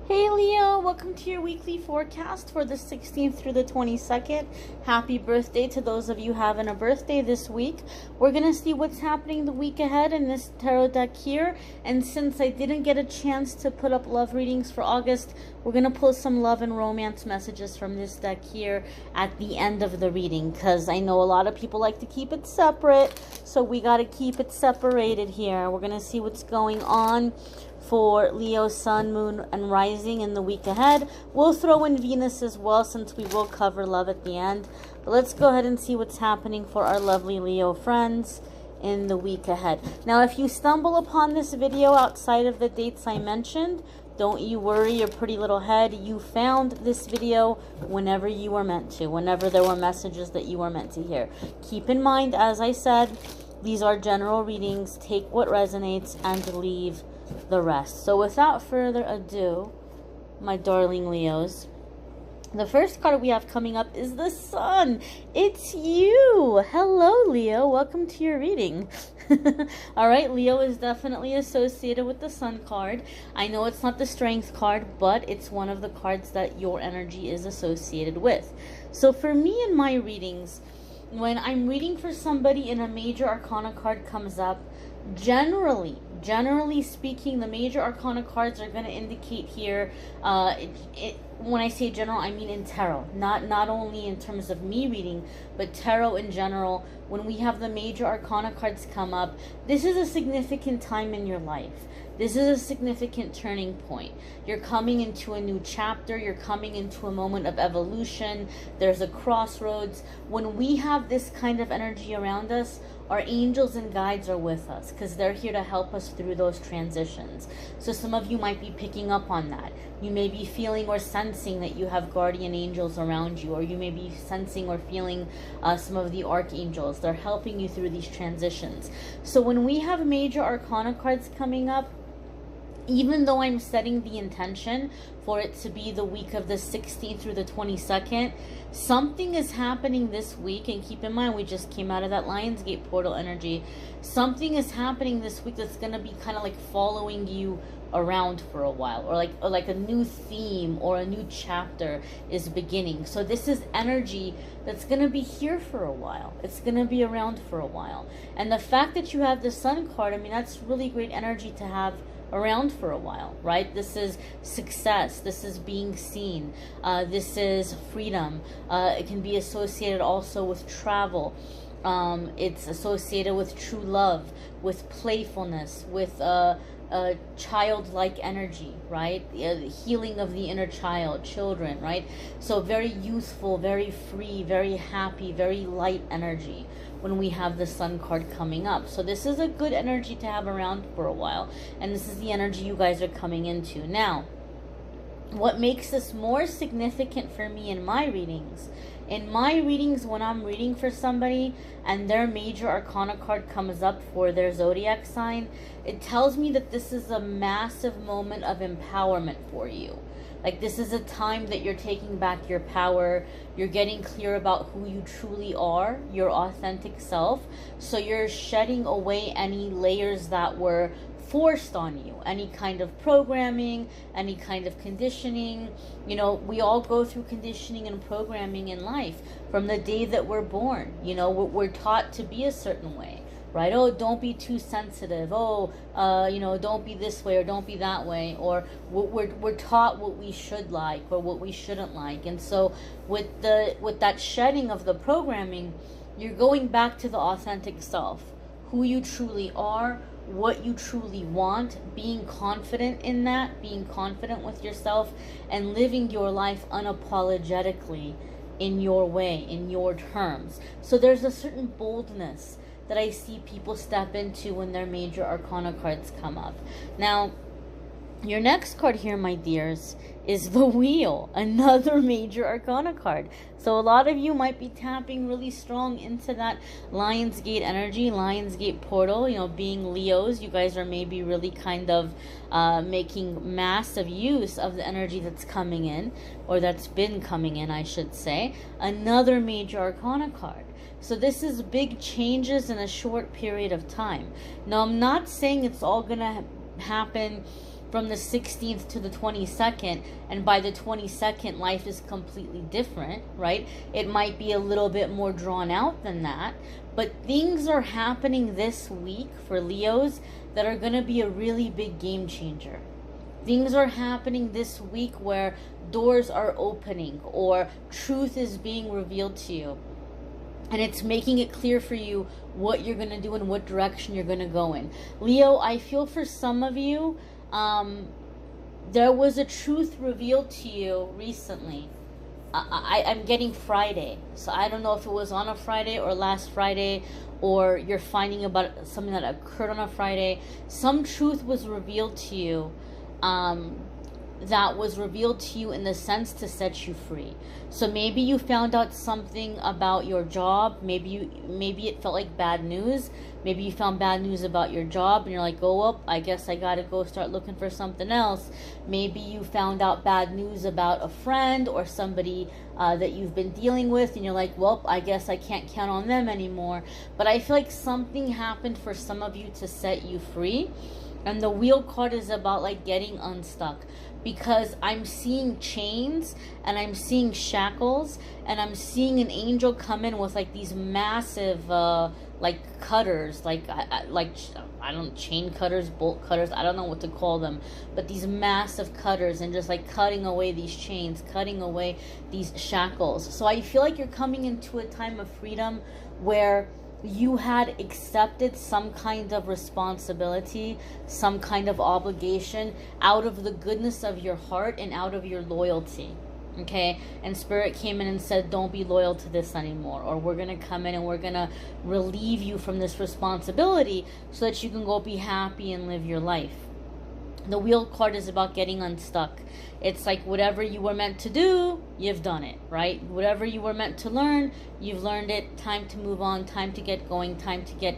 Hey Leo, welcome to your weekly forecast for the 16th through the 22nd. Happy birthday to those of you having a birthday this week. We're going to see what's happening the week ahead in this tarot deck here. And since I didn't get a chance to put up love readings for August, we're going to pull some love and romance messages from this deck here at the end of the reading, because I know a lot of people like to keep it separate, so we got to keep it separated here. We're going to see what's going on for Leo, Sun, Moon, and Rising in the week ahead. We'll throw in Venus as well, since we will cover love at the end. But let's go ahead and see what's happening for our lovely Leo friends in the week ahead. Now, if you stumble upon this video outside of the dates I mentioned, don't you worry your pretty little head. You found this video whenever you were meant to, whenever there were messages that you were meant to hear. Keep in mind, as I said, these are general readings. Take what resonates and leave the rest. So without further ado, my darling Leos, the first card we have coming up is the Sun. It's you. Hello, Leo. Welcome to your reading. All right, Leo is definitely associated with the Sun card. I know it's not the Strength card, but it's one of the cards that your energy is associated with. So for me in my readings, when I'm reading for somebody and a major arcana card comes up, generally speaking, the major arcana cards are going to indicate here, when I say general, I mean in tarot, not only in terms of me reading, but tarot in general. When we have the major arcana cards come up, this is a significant time in your life. This is a significant turning point. You're coming into a new chapter. You're coming into a moment of evolution. There's a crossroads. When we have this kind of energy around us, our angels and guides are with us, because they're here to help us through those transitions. So some of you might be picking up on that. You may be feeling or sensing that you have guardian angels around you, or you may be sensing or feeling some of the archangels. They're helping you through these transitions. So when we have major arcana cards coming up, even though I'm setting the intention for it to be the week of the 16th through the 22nd, something is happening this week. And keep in mind, we just came out of that Lionsgate portal energy. Something is happening this week that's going to be kind of like following you around for a while, or like a new theme or a new chapter is beginning. So this is energy that's going to be here for a while. It's going to be around for a while. And the fact that you have the Sun card, I mean, that's really great energy to have around for a while, right? This is success. This is being seen. This is freedom. It can be associated also with travel. It's associated with true love, with playfulness, with childlike energy, right? Healing of the inner child, children, right? So very youthful, very free, very happy, very light energy when we have the Sun card coming up. So this is a good energy to have around for a while, and this is the energy you guys are coming into. Now, what makes this more significant for me in my readings, when I'm reading for somebody and their major arcana card comes up for their zodiac sign, it tells me that this is a massive moment of empowerment for you. Like, this is a time that you're taking back your power. You're getting clear about who you truly are, your authentic self. So you're shedding away any layers that were forced on you, any kind of programming, any kind of conditioning. You know, we all go through conditioning and programming in life from the day that we're born. You know, we're taught to be a certain way, right? Oh, don't be too sensitive. Oh, you know, don't be this way or don't be that way. Or we're taught what we should like or what we shouldn't like. And so with that shedding of the programming, you're going back to the authentic self, who you truly are, what you truly want, being confident in that, being confident with yourself, and living your life unapologetically in your way, in your terms. So there's a certain boldness that I see people step into when their major arcana cards come up. Now, your next card here, my dears, is the Wheel, another major arcana card. So a lot of you might be tapping really strong into that Lionsgate energy, Lionsgate portal. You know, being Leos, you guys are maybe really kind of making massive use of the energy that's coming in, or that's been coming in, I should say. Another major arcana card. So this is big changes in a short period of time. Now, I'm not saying it's all going to happen from the 16th to the 22nd, and by the 22nd life is completely different, right? It might be a little bit more drawn out than that, but things are happening this week for Leos that are going to be a really big game changer. Things are happening this week where doors are opening or truth is being revealed to you. And it's making it clear for you what you're going to do and what direction you're going to go in. Leo, I feel for some of you, there was a truth revealed to you recently. I'm getting Friday. So I don't know if it was on a Friday or last Friday, or you're finding about something that occurred on a Friday. Some truth was revealed to you. That was revealed to you in the sense to set you free. So maybe you found out something about your job. Maybe it felt like bad news. Maybe you found bad news about your job and you're like, oh, well, I guess I gotta go start looking for something else. Maybe you found out bad news about a friend or somebody that you've been dealing with and you're like, well, I guess I can't count on them anymore. But I feel like something happened for some of you to set you free. And the wheel card is about like getting unstuck, because I'm seeing chains and I'm seeing shackles and I'm seeing an angel come in with like these massive like cutters, like I don't, chain cutters, bolt cutters, I don't know what to call them, but these massive cutters, and just like cutting away these chains, cutting away these shackles. So I feel like you're coming into a time of freedom where you had accepted some kind of responsibility, some kind of obligation out of the goodness of your heart and out of your loyalty. Okay? And Spirit came in and said, don't be loyal to this anymore. Or we're going to come in and we're going to relieve you from this responsibility so that you can go be happy and live your life. The wheel card is about getting unstuck. It's like whatever you were meant to do, you've done it, right? Whatever you were meant to learn, you've learned it. Time to move on, time to get going, time to get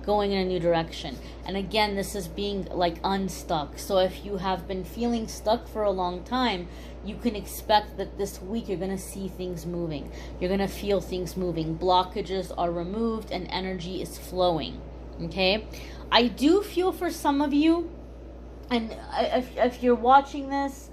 going in a new direction. And again, this is being like unstuck. So if you have been feeling stuck for a long time, you can expect that this week you're going to see things moving. You're going to feel things moving. Blockages are removed and energy is flowing. Okay? I do feel for some of you, and if you're watching this,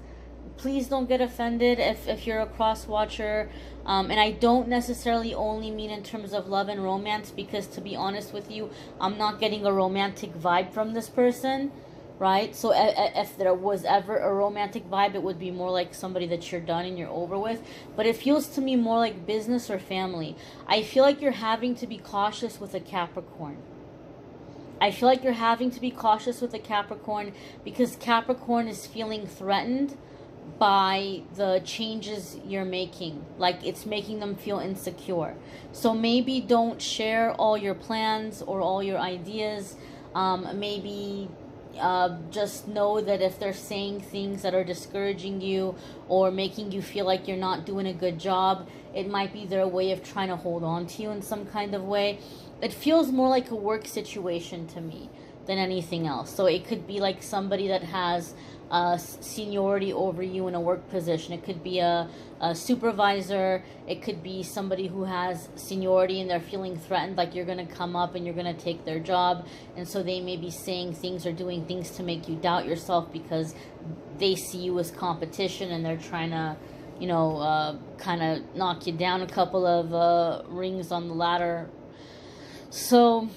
please don't get offended if you're a cross watcher. And I don't necessarily only mean in terms of love and romance, because to be honest with you, I'm not getting a romantic vibe from this person, right? So if there was ever a romantic vibe, it would be more like somebody that you're done and you're over with. But it feels to me more like business or family. I feel like you're having to be cautious with a Capricorn. I feel like you're having to be cautious with a Capricorn because Capricorn is feeling threatened by the changes you're making. Like it's making them feel insecure. So maybe don't share all your plans or all your ideas. Maybe just know that if they're saying things that are discouraging you or making you feel like you're not doing a good job, it might be their way of trying to hold on to you in some kind of way. It feels more like a work situation to me than anything else. So it could be like somebody that has seniority over you in a work position. It could be a supervisor. It could be somebody who has seniority and they're feeling threatened, like you're going to come up and you're going to take their job. And so they may be saying things or doing things to make you doubt yourself because they see you as competition and they're trying to, you know, kind of knock you down a couple of rings on the ladder. So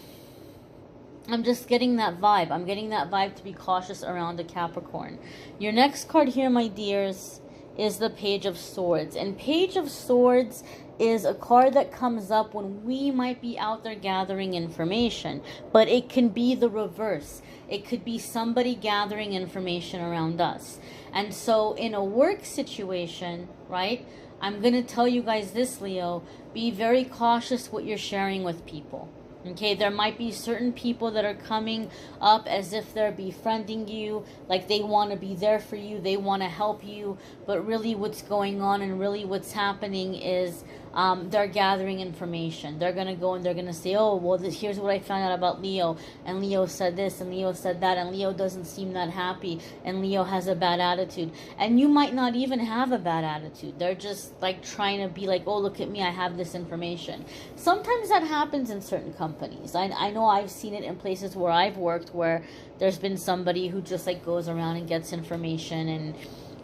I'm just getting that vibe. I'm getting that vibe to be cautious around a Capricorn. Your next card here, my dears, is the Page of Swords. And Page of Swords is a card that comes up when we might be out there gathering information. But it can be the reverse. It could be somebody gathering information around us. And so in a work situation, right, I'm going to tell you guys this, Leo, be very cautious what you're sharing with people. Okay, there might be certain people that are coming up as if they're befriending you, like they want to be there for you, they want to help you, but really what's going on and really what's happening is they're gathering information. They're going to go and they're going to say, oh, well, here's what I found out about Leo. And Leo said this and Leo said that. And Leo doesn't seem that happy. And Leo has a bad attitude. And you might not even have a bad attitude. They're just like trying to be like, oh, look at me. I have this information. Sometimes that happens in certain companies. I know I've seen it in places where I've worked where there's been somebody who just like goes around and gets information and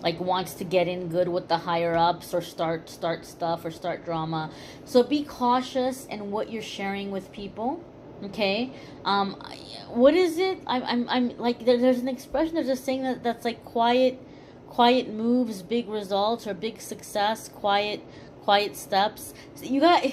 like wants to get in good with the higher ups or start stuff or start drama. So be cautious in what you're sharing with people. Okay. What is it? I'm like, there's an expression, there's a saying that's like quiet moves, big results, or big success, quiet steps. So you got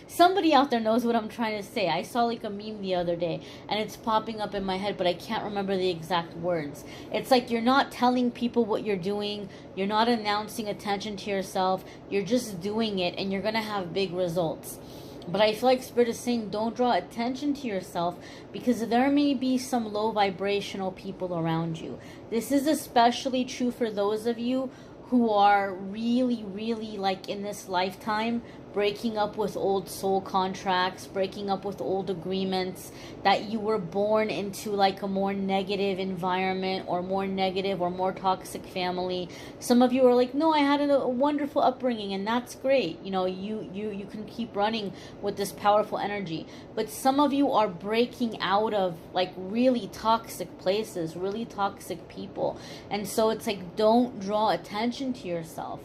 somebody out there knows what I'm trying to say. I saw like a meme the other day and it's popping up in my head, but I can't remember the exact words. It's like you're not telling people what you're doing. You're not announcing attention to yourself. You're just doing it and you're going to have big results. But I feel like Spirit is saying don't draw attention to yourself because there may be some low vibrational people around you. This is especially true for those of you who are really like in this lifetime breaking up with old soul contracts, breaking up with old agreements, that you were born into like a more negative environment or more negative or more toxic family. Some of you are like, no, I had a wonderful upbringing and that's great. You know, you can keep running with this powerful energy. But some of you are breaking out of like really toxic places, really toxic people. And so it's like, don't draw attention to yourself.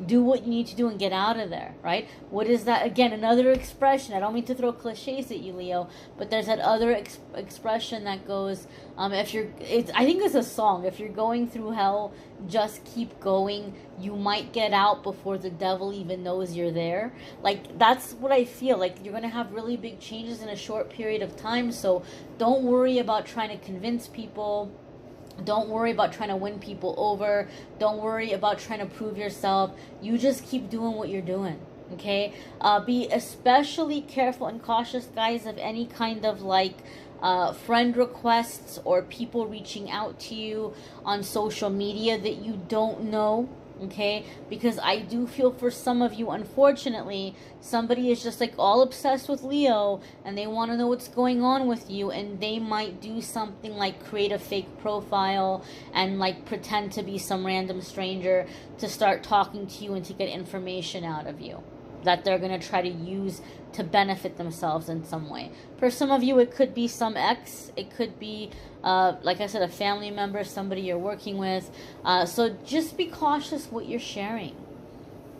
Do what you need to do and get out of there, right? What is that? Again, another expression. I don't mean to throw cliches at you, Leo, but there's that other expression that goes, I think it's a song. If you're going through hell, just keep going. You might get out before the devil even knows you're there. Like, that's what I feel. Like, you're going to have really big changes in a short period of time. So don't worry about trying to convince people. Don't worry about trying to win people over. Don't worry about trying to prove yourself. You just keep doing what you're doing, okay? Be especially careful and cautious, guys, of any kind of like friend requests or people reaching out to you on social media that you don't know. Okay, because I do feel for some of you, unfortunately, somebody is just like all obsessed with Leo and they want to know what's going on with you, and they might do something like create a fake profile and like pretend to be some random stranger to start talking to you and to get information out of you that they're going to try to use to benefit themselves in some way. For some of you, it could be some ex. It could be, like I said, a family member, somebody you're working with. So just be cautious what you're sharing.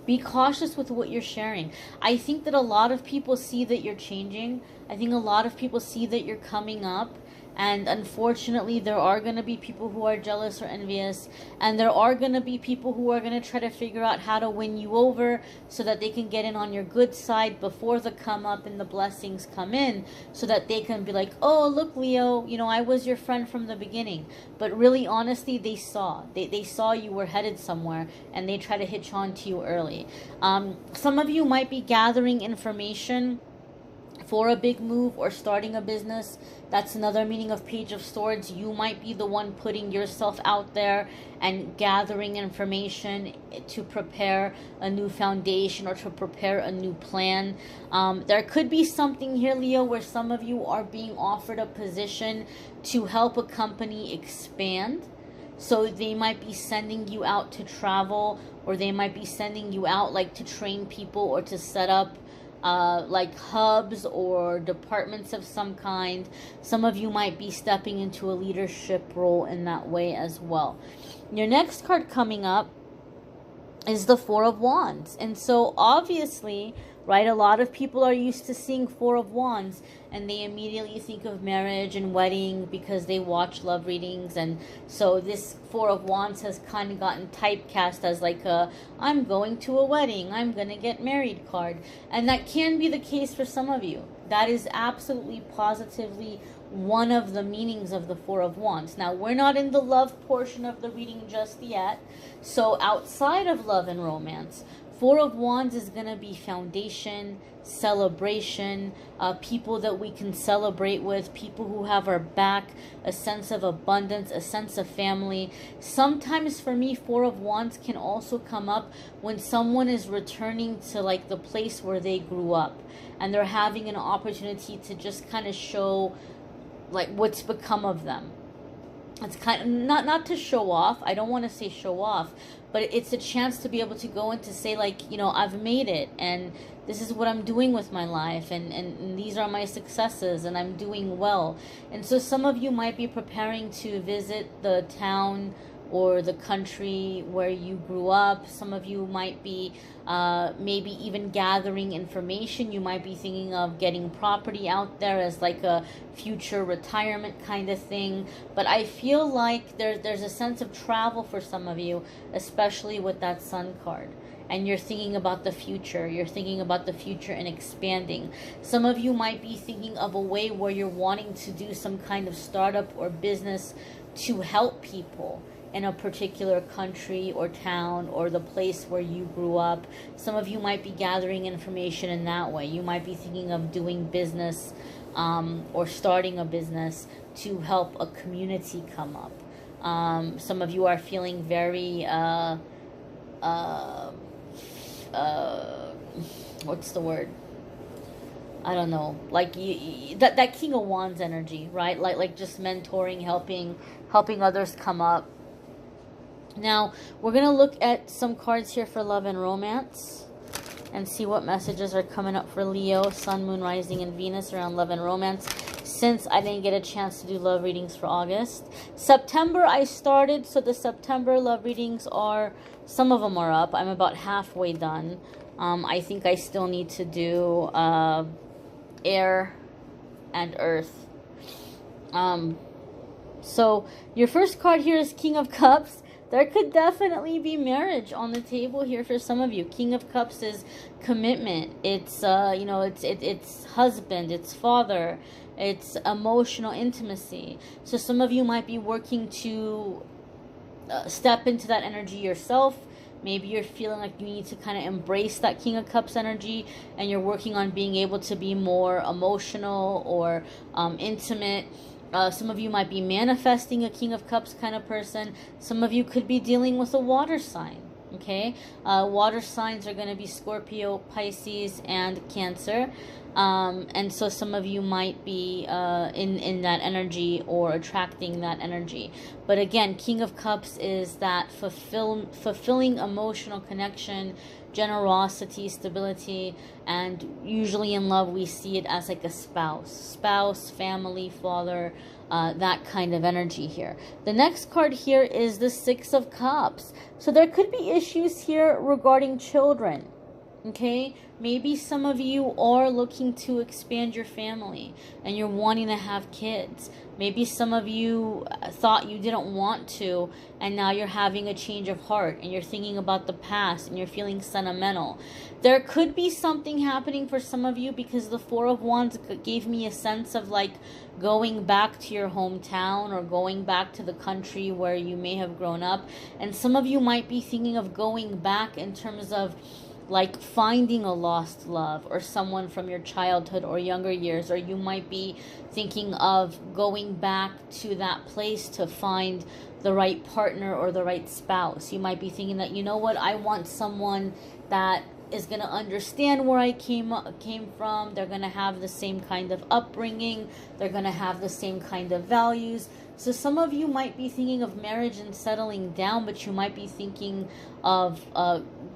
Be cautious with what you're sharing. I think that a lot of people see that you're changing. I think a lot of people see that you're coming up. And unfortunately, there are going to be people who are jealous or envious. And there are going to be people who are going to try to figure out how to win you over so that they can get in on your good side before the come up and the blessings come in. So that they can be like, oh, look, Leo, you know, I was your friend from the beginning. But really, honestly, they saw. They saw you were headed somewhere. And they try to hitch on to you early. Some of you might be gathering information for a big move or starting a business. That's another meaning of Page of Swords. You might be the one putting yourself out there and gathering information to prepare a new foundation or to prepare a new plan. There could be something here, Leo, where some of you are being offered a position to help a company expand. So they might be sending you out to travel, or they might be sending you out like to train people or to set up like hubs or departments of some kind. Some of you might be stepping into a leadership role in that way as well. Your next card coming up is the Four of Wands. And so obviously, right, a lot of people are used to seeing Four of Wands and they immediately think of marriage and wedding because they watch love readings. And so this Four of Wands has kind of gotten typecast as like a, I'm going to a wedding, I'm going to get married card. And that can be the case for some of you. That is absolutely, positively one of the meanings of the Four of Wands. Now, we're not in the love portion of the reading just yet. So outside of love and romance, Four of Wands is going to be foundation, celebration, people that we can celebrate with, people who have our back, a sense of abundance, a sense of family. Sometimes for me, Four of Wands can also come up when someone is returning to like the place where they grew up, and they're having an opportunity to just kind of show like what's become of them. It's kind of not to show off. I don't want to say show off, but it's a chance to be able to go and to say like, you know, I've made it, and this is what I'm doing with my life, and these are my successes, and I'm doing well. And so some of you might be preparing to visit the town or the country where you grew up. Some of you might be maybe even gathering information. You might be thinking of getting property out there as like a future retirement kind of thing. But I feel like there's a sense of travel for some of you, especially with that Sun card. And you're thinking about the future. You're thinking about the future and expanding. Some of you might be thinking of a way where you're wanting to do some kind of startup or business to help people in a particular country or town or the place where you grew up. Some of you might be gathering information in that way. You might be thinking of doing business or starting a business to help a community come up. Some of you are feeling very what's the word? I don't know, like that King of Wands energy, right? Like just mentoring, helping others come up. Now, we're going to look at some cards here for love and romance and see what messages are coming up for Leo, Sun, Moon, Rising, and Venus around love and romance, since I didn't get a chance to do love readings for August. September I started, so the September love readings are, some of them are up. I'm about halfway done. I think I still need to do air and earth. So your first card here is King of Cups. There could definitely be marriage on the table here for some of you. King of Cups is commitment. It's you know, it's husband, it's father, it's emotional intimacy. So some of you might be working to step into that energy yourself. Maybe you're feeling like you need to kind of embrace that King of Cups energy, and you're working on being able to be more emotional or intimate. Some of you might be manifesting a King of Cups kind of person. Some of you could be dealing with a water sign, okay? Water signs are going to be Scorpio, Pisces, and Cancer. And so some of you might be in that energy or attracting that energy. But again, King of Cups is that fulfilling emotional connection, generosity, stability, and usually in love we see it as like a spouse, family, father, that kind of energy here. The next card here is the Six of Cups. So there could be issues here regarding children. Okay, maybe some of you are looking to expand your family and you're wanting to have kids. Maybe some of you thought you didn't want to, and now you're having a change of heart and you're thinking about the past and you're feeling sentimental. There could be something happening for some of you, because the Four of Wands gave me a sense of like going back to your hometown or going back to the country where you may have grown up. And some of you might be thinking of going back in terms of like finding a lost love or someone from your childhood or younger years, or you might be thinking of going back to that place to find the right partner or the right spouse. You might be thinking that, you know what, I want someone that is going to understand where I came from. They're going to have the same kind of upbringing. They're going to have the same kind of values. So some of you might be thinking of marriage and settling down, but you might be thinking of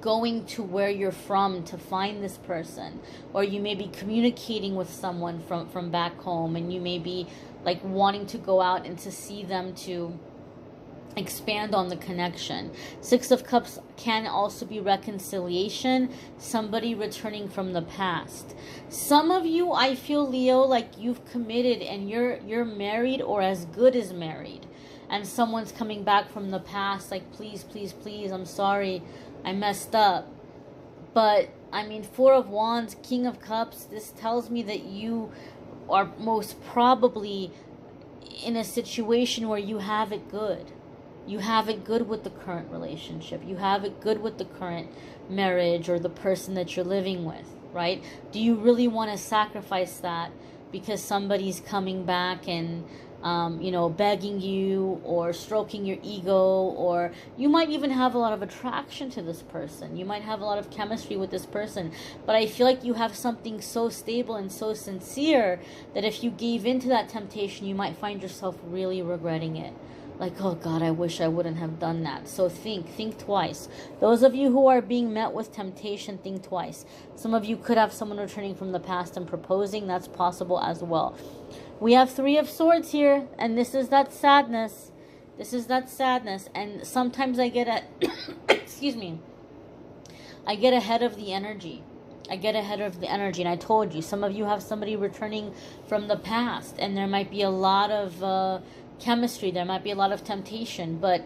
going to where you're from to find this person. Or you may be communicating with someone from back home, and you may be like wanting to go out and to see them to expand on the connection. Six of Cups can also be reconciliation, somebody returning from the past. Some of you, I feel, Leo, like you've committed and you're married or as good as married, and someone's coming back from the past like, please, please, please, I'm sorry, I messed up. But I mean, Four of Wands, King of Cups, this tells me that you are most probably in a situation where you have it good. You have it good with the current relationship. You have it good with the current marriage or the person that you're living with, right? Do you really want to sacrifice that because somebody's coming back and begging you or stroking your ego, or you might even have a lot of attraction to this person. You might have a lot of chemistry with this person, but I feel like you have something so stable and so sincere that if you gave into that temptation, you might find yourself really regretting it. Like, oh God, I wish I wouldn't have done that. So think twice. Those of you who are being met with temptation, think twice. Some of you could have someone returning from the past and proposing. That's possible as well. We have 3 of Swords here, and this is that sadness. This is that sadness. And sometimes I get excuse me. I get ahead of the energy. And I told you, some of you have somebody returning from the past, and there might be a lot of chemistry, there might be a lot of temptation, but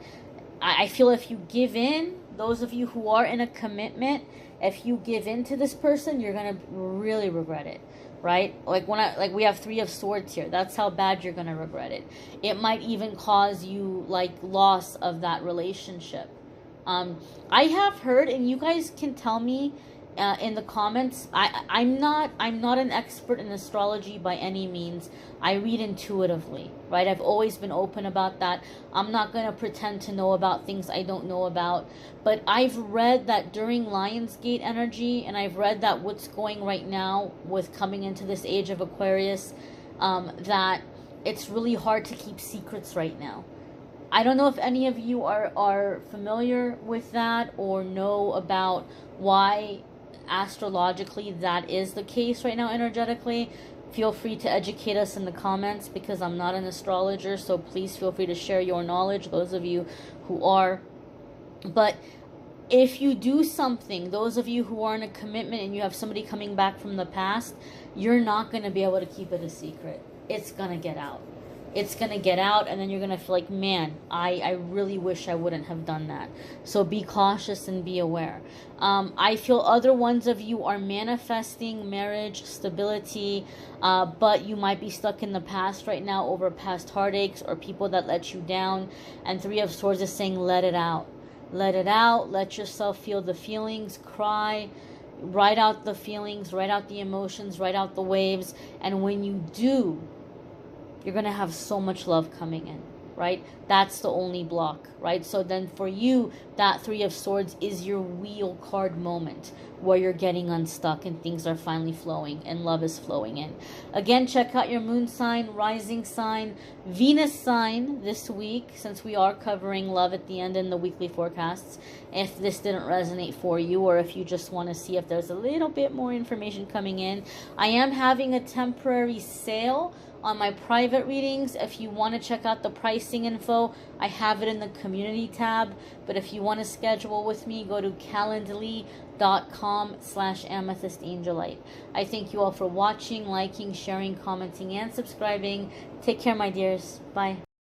I feel if you give in, those of you who are in a commitment, if you give in to this person, you're gonna really regret it, right? Like we have 3 of Swords here. That's how bad you're gonna regret it. It might even cause you like loss of that relationship. I have heard, and you guys can tell me in the comments. I'm not an expert in astrology by any means. I read intuitively, right? I've always been open about that. I'm not going to pretend to know about things I don't know about. But I've read that during Lionsgate energy, and I've read that what's going right now with coming into this age of Aquarius, that it's really hard to keep secrets right now. I don't know if any of you are familiar with that or know about why astrologically that is the case right now energetically. Feel free to educate us in the comments, because I'm not an astrologer, so please feel free to share your knowledge, those of you who are. But if you do something, those of you who are in a commitment and you have somebody coming back from the past, you're not going to be able to keep it a secret. It's going to get out. It's going to get out, and then you're going to feel like, man, I really wish I wouldn't have done that. So be cautious and be aware. I feel other ones of you are manifesting marriage, stability, but you might be stuck in the past right now over past heartaches or people that let you down. And 3 of Swords is saying, let it out. Let it out. Let yourself feel the feelings. Cry. Write out the feelings. Write out the emotions. Write out the waves. And when you do, you're going to have so much love coming in, right? That's the only block, right? So then for you, that 3 of Swords is your wheel card moment where you're getting unstuck and things are finally flowing and love is flowing in. Again, check out your moon sign, rising sign, Venus sign this week, since we are covering love at the end in the weekly forecasts. If this didn't resonate for you, or if you just want to see if there's a little bit more information coming in, I am having a temporary sale on my private readings. If you want to check out the pricing info, I have it in the community tab. But if you want to schedule with me, go to calendly.com/amethystangelite. I thank you all for watching, liking, sharing, commenting, and subscribing. Take care, my dears. Bye.